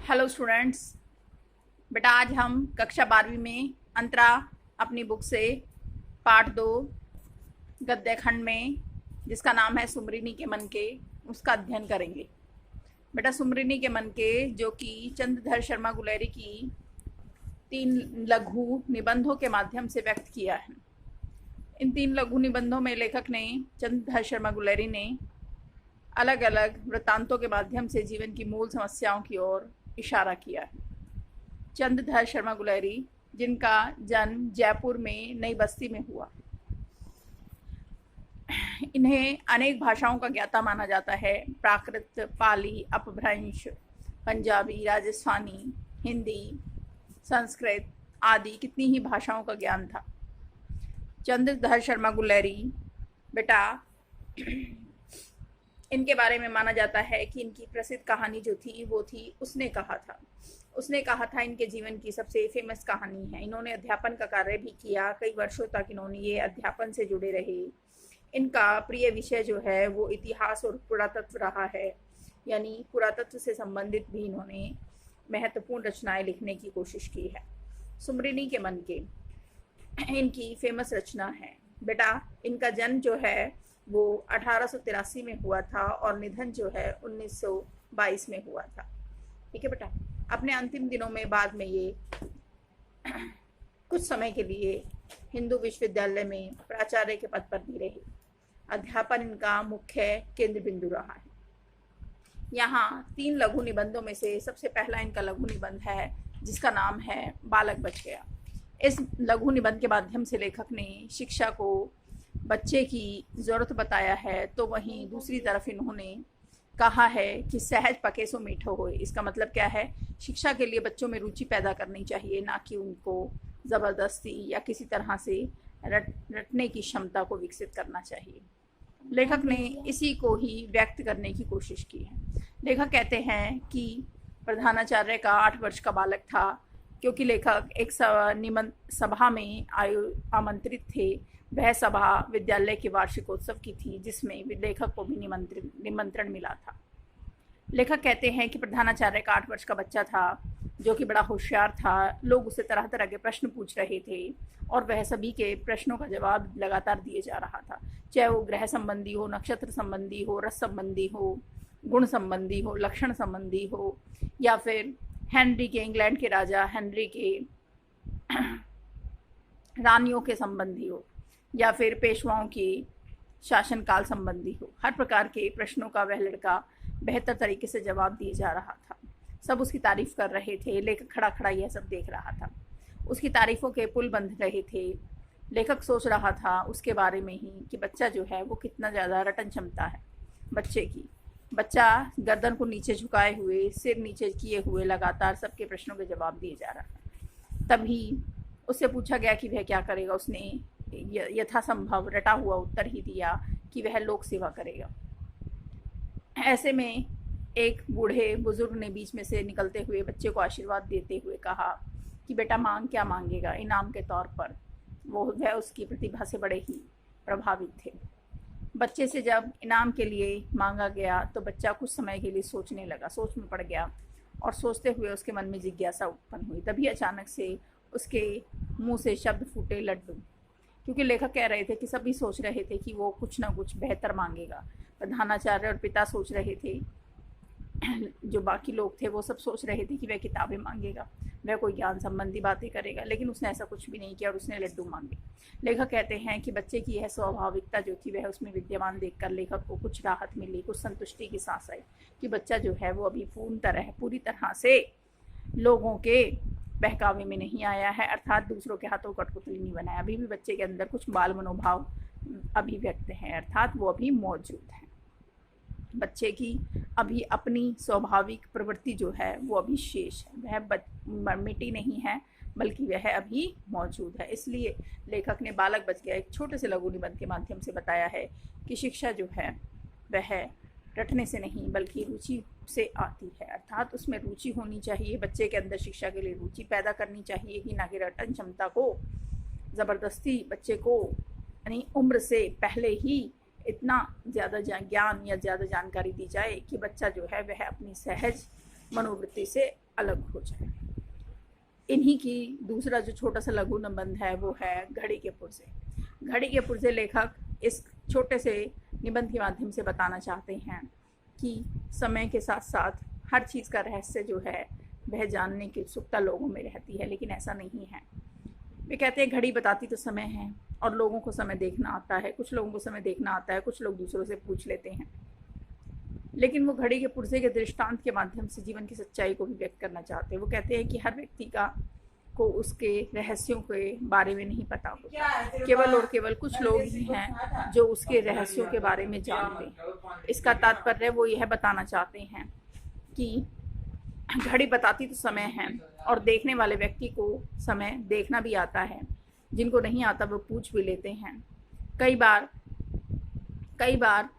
Hello students. बेटा आज हम कक्षा 12वीं में अंतरा अपनी बुक से पाठ 2 गद्य खंड में जिसका नाम है सुमरिनी के मन के उसका अध्ययन करेंगे। बेटा सुमरिनी के मन के जो कि चंद्रधर शर्मा गुलेरी की 3 लघु निबंधों के माध्यम से व्यक्त किया है। इन 3 लघु निबंधों में लेखक ने चंद्रधर शर्मा गुलेरी ने अलग अलग वृत्तांतों के माध्यम से जीवन की मूल समस्याओं की ओर इशारा किया है। चंद्रधर शर्मा गुलेरी जिनका जन्म जयपुर में नई बस्ती में हुआ, इन्हें अनेक भाषाओं का ज्ञाता माना जाता है। प्राकृत, पाली, अपभ्रंश, पंजाबी, राजस्थानी, हिंदी, संस्कृत आदि कितनी ही भाषाओं का ज्ञान था। चंद्रधर शर्मा गुलेरी बेटा इनके बारे में माना जाता है कि इनकी प्रसिद्ध कहानी जो थी वो थी उसने कहा था इनके जीवन की सबसे फेमस कहानी है। इन्होंने अध्यापन का कार्य भी किया, कई वर्षों तक इन्होंने ये अध्यापन से जुड़े रहे। इनका प्रिय विषय जो है वो इतिहास और पुरातत्व रहा है, यानी पुरातत्व से संबंधित भी इन्होंने महत्वपूर्ण रचनाएं लिखने की कोशिश की है। सुमरिनी के मन के इनकी फेमस रचना है। बेटा इनका जन्म जो है वो 1883 में हुआ था और निधन जो है 1922 में हुआ था। ठीक है बेटा। अपने अंतिम दिनों में बाद में ये कुछ समय के लिए हिंदू विश्वविद्यालय में प्राचार्य के पद पर भी रहे। अध्यापन इनका मुख्य केंद्र बिंदु रहा है। यहाँ 3 लघु निबंधों में से सबसे पहला इनका लघु निबंध है जिसका नाम है बालक बच गया। इस लघु निबंध के माध्यम से लेखक ने शिक्षा को बच्चे की ज़रूरत बताया है, तो वहीं दूसरी तरफ इन्होंने कहा है कि सहज पके सो मीठो होए। इसका मतलब क्या है? शिक्षा के लिए बच्चों में रुचि पैदा करनी चाहिए, ना कि उनको ज़बरदस्ती या किसी तरह से रटने की क्षमता को विकसित करना चाहिए। लेखक ने इसी को ही व्यक्त करने की कोशिश की है। लेखक कहते हैं कि प्रधानाचार्य का 8 वर्ष का बालक था, क्योंकि लेखक एक सभा में आमंत्रित थे। वह सभा विद्यालय के वार्षिकोत्सव की थी जिसमें लेखक को भी निमंत्रण मिला था। लेखक कहते हैं कि प्रधानाचार्य का 8 वर्ष का बच्चा था जो कि बड़ा होशियार था। लोग उसे तरह तरह के प्रश्न पूछ रहे थे और वह सभी के प्रश्नों का जवाब लगातार दिए जा रहा था, चाहे वो ग्रह संबंधी हो, नक्षत्र संबंधी हो, रस संबंधी हो, गुण संबंधी हो, लक्षण संबंधी हो, या फिर हेनरी के, इंग्लैंड के राजा हेनरी के रानियों के संबंधी हो, या फिर पेशवाओं के शासनकाल संबंधी हो। हर प्रकार के प्रश्नों का वह लड़का बेहतर तरीके से जवाब दिए जा रहा था। सब उसकी तारीफ कर रहे थे। लेखक खड़ा खड़ा यह सब देख रहा था। उसकी तारीफों के पुल बंध रहे थे। लेखक सोच रहा था उसके बारे में ही कि बच्चा जो है वो कितना ज़्यादा रटन क्षमता है बच्चे की। बच्चा गर्दन को नीचे झुकाए हुए, सिर नीचे किए हुए लगातार सबके प्रश्नों के जवाब दिए जा रहा था। तभी उससे पूछा गया कि वह क्या करेगा। उसने यथासंभव रटा हुआ उत्तर ही दिया कि वह लोक सेवा करेगा। ऐसे में एक बूढ़े बुजुर्ग ने बीच में से निकलते हुए बच्चे को आशीर्वाद देते हुए कहा कि बेटा मांग क्या मांगेगा इनाम के तौर पर। वह उसकी प्रतिभा से बड़े ही प्रभावित थे। बच्चे से जब इनाम के लिए मांगा गया तो बच्चा कुछ समय के लिए सोचने लगा, सोच में पड़ गया और सोचते हुए उसके मन में जिज्ञासा उत्पन्न हुई। तभी अचानक से उसके मुंह से शब्द फूटे, लड्डू। क्योंकि लेखक कह रहे थे कि सभी सोच रहे थे कि वो कुछ ना कुछ बेहतर मांगेगा। प्रधानाचार्य और पिता सोच रहे थे, जो बाकी लोग थे वो सब सोच रहे थे कि वह किताबें मांगेगा, वह कोई ज्ञान संबंधी बातें करेगा, लेकिन उसने ऐसा कुछ भी नहीं किया और उसने लड्डू मांगे। लेखक कहते हैं कि बच्चे की यह स्वाभाविकता जो थी वह उसमें विद्यमान देखकर लेखक को कुछ राहत मिली, कुछ संतुष्टि की सांस आई कि बच्चा जो है वो अभी पूरी तरह से लोगों के बहकावे में नहीं आया है, अर्थात दूसरों के हाथों कठपुतली नहीं बनाया। अभी भी बच्चे के अंदर कुछ बाल मनोभाव अभिव्यक्त हैं, अर्थात वो अभी मौजूद है। बच्चे की अभी अपनी स्वाभाविक प्रवृत्ति जो है वो अभी शेष है, वह मिटी नहीं है बल्कि वह अभी मौजूद है। इसलिए लेखक ने बालक बच गया एक छोटे से लघु निबंध के माध्यम से बताया है कि शिक्षा जो है वह रटने से नहीं बल्कि रुचि से आती है, अर्थात उसमें रुचि होनी चाहिए। बच्चे के अंदर शिक्षा के लिए रुचि पैदा करनी चाहिए कि ना कि रटन क्षमता को ज़बरदस्ती बच्चे को यानी उम्र से पहले ही इतना ज़्यादा ज्ञान या ज़्यादा जानकारी दी जाए कि बच्चा जो है वह अपनी सहज मनोवृत्ति से अलग हो जाए। इन्हीं की दूसरा जो छोटा सा लघु निबंध है वो है घड़ी के पुर्जे। घड़ी के पुर्जे लेखक इस छोटे से निबंध के माध्यम से बताना चाहते हैं कि समय के साथ साथ हर चीज़ का रहस्य जो है वह जानने की उत्सुकता लोगों में रहती है, लेकिन ऐसा नहीं है। वे कहते हैं घड़ी बताती तो समय है और लोगों को समय देखना आता है, कुछ लोगों को समय देखना आता है, कुछ लोग दूसरों से पूछ लेते हैं, लेकिन वो घड़ी के पुर्जे के दृष्टांत के माध्यम से जीवन की सच्चाई को भी व्यक्त करना चाहते हैं। वो कहते हैं कि हर व्यक्ति को उसके रहस्यों के बारे में नहीं पता होता, केवल और केवल कुछ लोग ही हैं जो उसके रहस्यों के बारे में जानते हैं। इसका तात्पर्य वो यह बताना चाहते हैं कि घड़ी बताती तो समय है और देखने वाले व्यक्ति को समय देखना भी आता है, जिनको नहीं आता वो पूछ भी लेते हैं। कई बार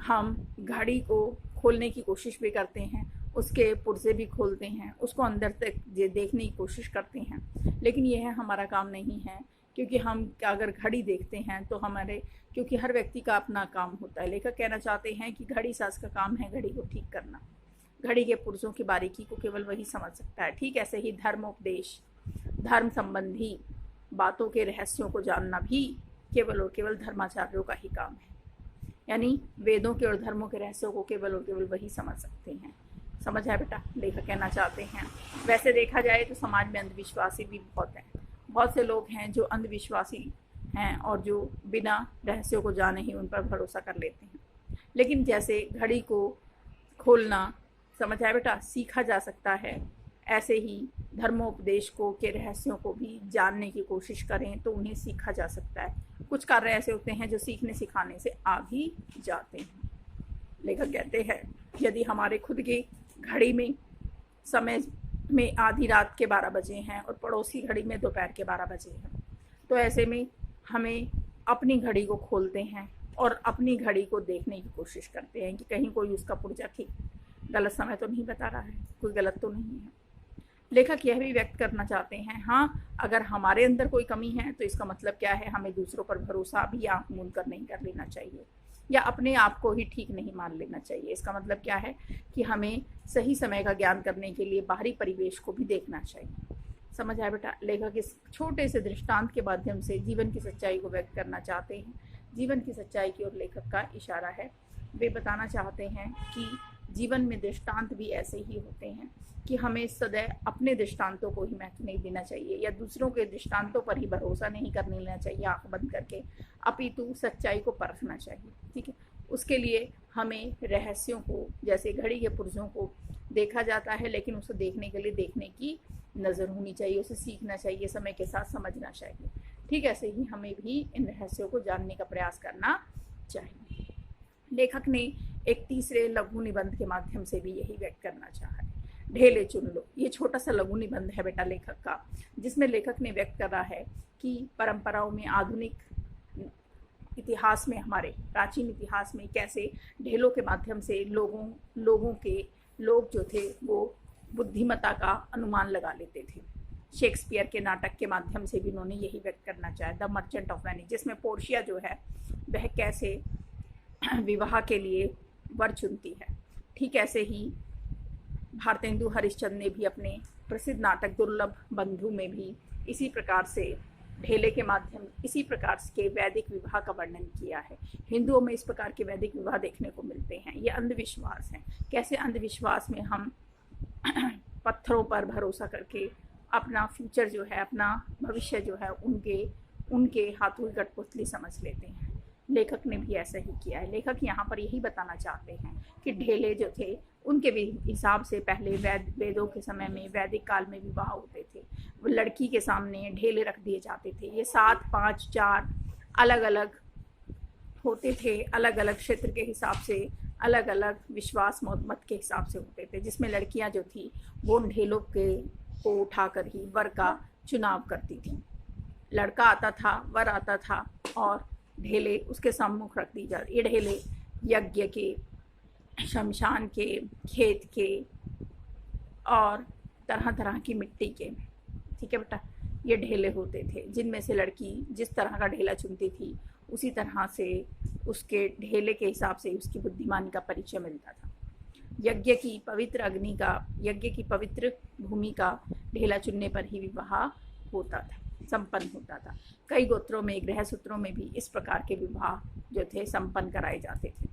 हम घड़ी को खोलने की कोशिश भी करते हैं, उसके पुर्जे भी खोलते हैं, उसको अंदर तक देखने की कोशिश करते हैं, लेकिन यह हमारा काम नहीं है, क्योंकि हम अगर घड़ी देखते हैं तो क्योंकि हर व्यक्ति का अपना काम होता है। लेखक कहना चाहते हैं कि घड़ी साज का काम है घड़ी को ठीक करना, घड़ी के पुर्जों की बारीकी को केवल वही समझ सकता है। ठीक ऐसे ही धर्मोपदेश, धर्म संबंधी बातों के रहस्यों को जानना भी केवल और केवल धर्माचार्यों का ही काम है। यानी वेदों के और धर्मों के रहस्यों को केवल और केवल वही समझ सकते हैं। समझ है बेटा, लेखक कहना चाहते हैं। वैसे देखा जाए तो समाज में अंधविश्वासी भी बहुत हैं। बहुत से लोग हैं जो अंधविश्वासी हैं और जो बिना रहस्यों को जाने ही उन पर भरोसा कर लेते हैं। लेकिन जैसे घड़ी को खोलना, समझ आया बेटा, सीखा जा सकता है, ऐसे ही धर्मोपदेश को के रहस्यों को भी जानने की कोशिश करें तो उन्हें सीखा जा सकता है। कुछ कार्य ऐसे होते हैं जो सीखने सिखाने से आ भी जाते हैं। लेखक कहते हैं यदि हमारे खुद की घड़ी में समय में आधी रात के 12 बजे हैं और पड़ोसी घड़ी में दोपहर के 12 बजे हैं, तो ऐसे में हमें अपनी घड़ी को खोलते हैं और अपनी घड़ी को देखने की कोशिश करते हैं कि कहीं कोई उसका पुर्जा ठीक गलत समय तो नहीं बता रहा है, कोई गलत तो नहीं है। लेखक यह भी व्यक्त करना चाहते हैं, हाँ, अगर हमारे अंदर कोई कमी है तो इसका मतलब क्या है, हमें दूसरों पर भरोसा भी आंख मूंद कर नहीं कर लेना चाहिए या अपने आप को ही ठीक नहीं मान लेना चाहिए। इसका मतलब क्या है कि हमें सही समय का ज्ञान करने के लिए बाहरी परिवेश को भी देखना चाहिए। समझ आया बेटा, लेखक इस छोटे से दृष्टांत के माध्यम से जीवन की सच्चाई को व्यक्त करना चाहते हैं। जीवन की सच्चाई की ओर लेखक का इशारा है। वे बताना चाहते हैं कि जीवन में दृष्टांत भी ऐसे ही होते हैं कि हमें सदैव अपने दृष्टांतों को ही महत्व नहीं देना चाहिए या दूसरों के दृष्टांतों पर ही भरोसा नहीं करने लेना चाहिए आंख बंद करके, अपितु सच्चाई को परखना चाहिए। ठीक है, उसके लिए हमें रहस्यों को, जैसे घड़ी के पुर्जों को देखा जाता है, लेकिन उसे देखने के लिए देखने की नज़र होनी चाहिए, उसे सीखना चाहिए, समय के साथ समझना चाहिए। ठीक ऐसे ही हमें भी इन रहस्यों को जानने का प्रयास करना चाहिए। लेखक ने एक तीसरे लघु निबंध के माध्यम से भी यही व्यक्त करना चाहा है। ढेले चुन लो, ये छोटा सा लघु निबंध है बेटा लेखक का, जिसमें लेखक ने व्यक्त करा है कि परंपराओं में, आधुनिक इतिहास में, हमारे प्राचीन इतिहास में कैसे ढेलों के माध्यम से लोग जो थे वो बुद्धिमत्ता का अनुमान लगा लेते थे। शेक्सपियर के नाटक के माध्यम से भी उन्होंने यही व्यक्त करना चाहा, द मर्चेंट ऑफ वेनिस, जिसमें पोर्शिया जो है वह कैसे विवाह के लिए वर चुनती है। ठीक ऐसे ही भारतेंदु हरिश्चंद्र ने भी अपने प्रसिद्ध नाटक दुर्लभ बंधु में भी इसी प्रकार से ढेले के माध्यम, इसी प्रकार के वैदिक विवाह का वर्णन किया है। हिंदुओं में इस प्रकार के वैदिक विवाह देखने को मिलते हैं। ये अंधविश्वास हैं। कैसे अंधविश्वास में हम पत्थरों पर भरोसा करके अपना फ्यूचर जो है, अपना भविष्य जो है, उनके हाथों की कठपुतली समझ लेते हैं। लेखक ने भी ऐसा ही किया है। लेखक यहाँ पर यही बताना चाहते हैं कि ढेले जो थे उनके हिसाब से पहले वेदों के समय में, वैदिक काल में विवाह होते थे, वो लड़की के सामने ढेले रख दिए जाते थे। ये 7, 5, 4 अलग अलग होते थे, अलग अलग क्षेत्र के हिसाब से, अलग अलग विश्वास मत के हिसाब से होते थे, जिसमें लड़कियां जो थी वो उन ढेलों को उठाकर ही वर का चुनाव करती थी। लड़का आता था, वर आता था और ढेले उसके सम्मुख रख दी जाती। ये ढेले यज्ञ के, शमशान के, खेत के और तरह तरह की मिट्टी के, ठीक है बेटा, ये ढेले होते थे, जिनमें से लड़की जिस तरह का ढेला चुनती थी उसी तरह से उसके ढेले के हिसाब से उसकी बुद्धिमानी का परिचय मिलता था। यज्ञ की पवित्र अग्नि का, यज्ञ की पवित्र भूमि का ढेला चुनने पर ही विवाह होता था, संपन्न होता था। कई गोत्रों में, गृह सूत्रों में भी इस प्रकार के विवाह जो थे संपन्न कराए जाते थे।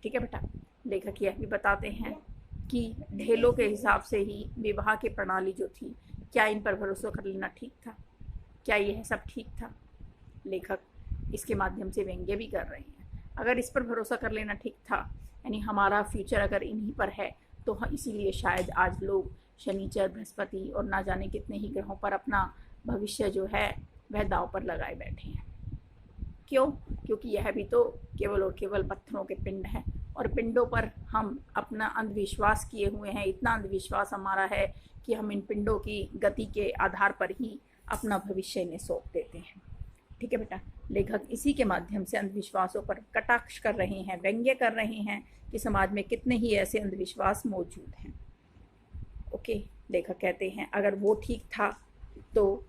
ठीक है बेटा, लेखक यह भी बताते हैं कि ढेलों के हिसाब से ही विवाह की प्रणाली जो थी, क्या इन पर भरोसा कर लेना ठीक था? क्या यह सब ठीक था? लेखक इसके माध्यम से व्यंग्य भी कर रहे हैं। अगर इस पर भरोसा कर लेना ठीक था, यानी हमारा फ्यूचर अगर इन्हीं पर है, तो इसीलिए शायद आज लोग शनिचर, बृहस्पति और ना जाने कितने ही ग्रहों पर अपना भविष्य जो है वह दांव पर लगाए बैठे हैं। क्यों? क्योंकि यह भी तो केवल और केवल पत्थरों के पिंड हैं, और पिंडों पर हम अपना अंधविश्वास किए हुए हैं। इतना अंधविश्वास हमारा है कि हम इन पिंडों की गति के आधार पर ही अपना भविष्य इन्हें सौंप देते हैं। ठीक है बेटा, लेखक इसी के माध्यम से अंधविश्वासों पर कटाक्ष कर रहे हैं, व्यंग्य कर रहे हैं कि समाज में कितने ही ऐसे अंधविश्वास मौजूद हैं। ओके, लेखक कहते हैं अगर वो ठीक था तो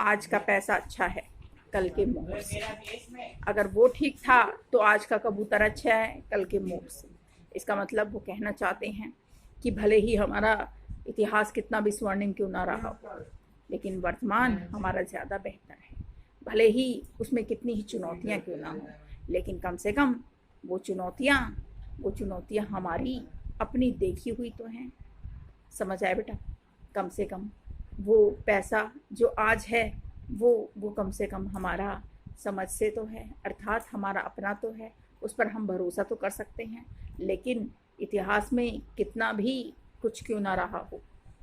आज का पैसा अच्छा है कल के मोह से। अगर वो ठीक था तो आज का कबूतर अच्छा है कल के मोह से। इसका मतलब वो कहना चाहते हैं कि भले ही हमारा इतिहास कितना भी स्वर्णिम क्यों ना रहा हो, लेकिन वर्तमान हमारा ज़्यादा बेहतर है। भले ही उसमें कितनी ही चुनौतियाँ क्यों ना हो, लेकिन कम से कम वो चुनौतियाँ हमारी अपनी देखी हुई तो हैं। समझ आए बेटा? कम से कम वो पैसा जो आज है वो कम से कम हमारा समझ से तो है, अर्थात हमारा अपना तो है, उस पर हम भरोसा तो कर सकते हैं। लेकिन इतिहास में कितना भी कुछ क्यों ना रहा हो,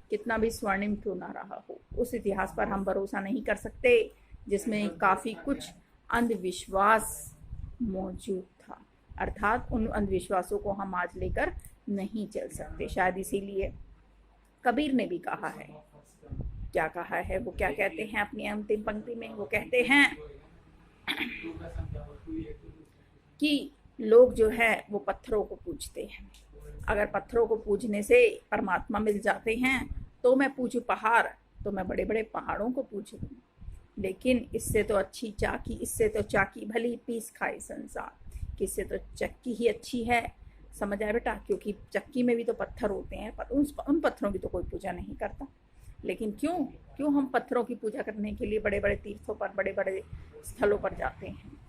कितना भी स्वर्णिम क्यों ना रहा हो, उस इतिहास पर हम भरोसा नहीं कर सकते जिसमें काफ़ी कुछ अंधविश्वास मौजूद था। अर्थात उन अंधविश्वासों को हम आज लेकर नहीं चल सकते। शायद इसीलिए कबीर ने भी कहा है, क्या कहा है, वो क्या कहते हैं अपनी अंतिम पंक्ति में? वो कहते हैं कि लोग जो है वो पत्थरों को पूजते हैं। अगर पत्थरों को पूजने से परमात्मा मिल जाते हैं तो मैं पूजूं पहाड़, तो मैं बड़े बड़े पहाड़ों को पूजूं। लेकिन इससे तो अच्छी चाकी, इससे तो चाकी भली पीस खाए संसार, कि इससे तो चक्की ही अच्छी है। समझ आए बेटा? क्योंकि चक्की में भी तो पत्थर होते हैं, पर उन पत्थरों की तो कोई पूजा नहीं करता। लेकिन क्यों हम पत्थरों की पूजा करने के लिए बड़े बड़े तीर्थों पर, बड़े बड़े स्थलों पर जाते हैं?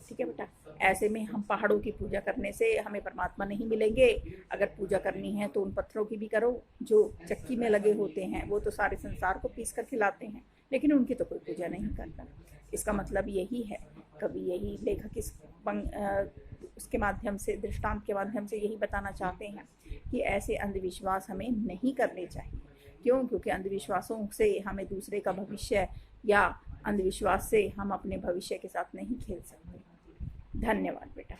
ठीक है बेटा, ऐसे में हम पहाड़ों की पूजा करने से हमें परमात्मा नहीं मिलेंगे। अगर पूजा करनी है तो उन पत्थरों की भी करो जो चक्की में लगे होते हैं, वो तो सारे संसार को पीस कर खिलाते हैं, लेकिन उनकी तो कोई पूजा नहीं करता। इसका मतलब यही है, कभी यही लेखक उसके माध्यम से, दृष्टांत के माध्यम से यही बताना चाहते हैं कि ऐसे अंधविश्वास हमें नहीं करने चाहिए। क्यों? क्योंकि अंधविश्वासों से हमें दूसरे का भविष्य, या अंधविश्वास से हम अपने भविष्य के साथ नहीं खेल सकते। धन्यवाद बेटा।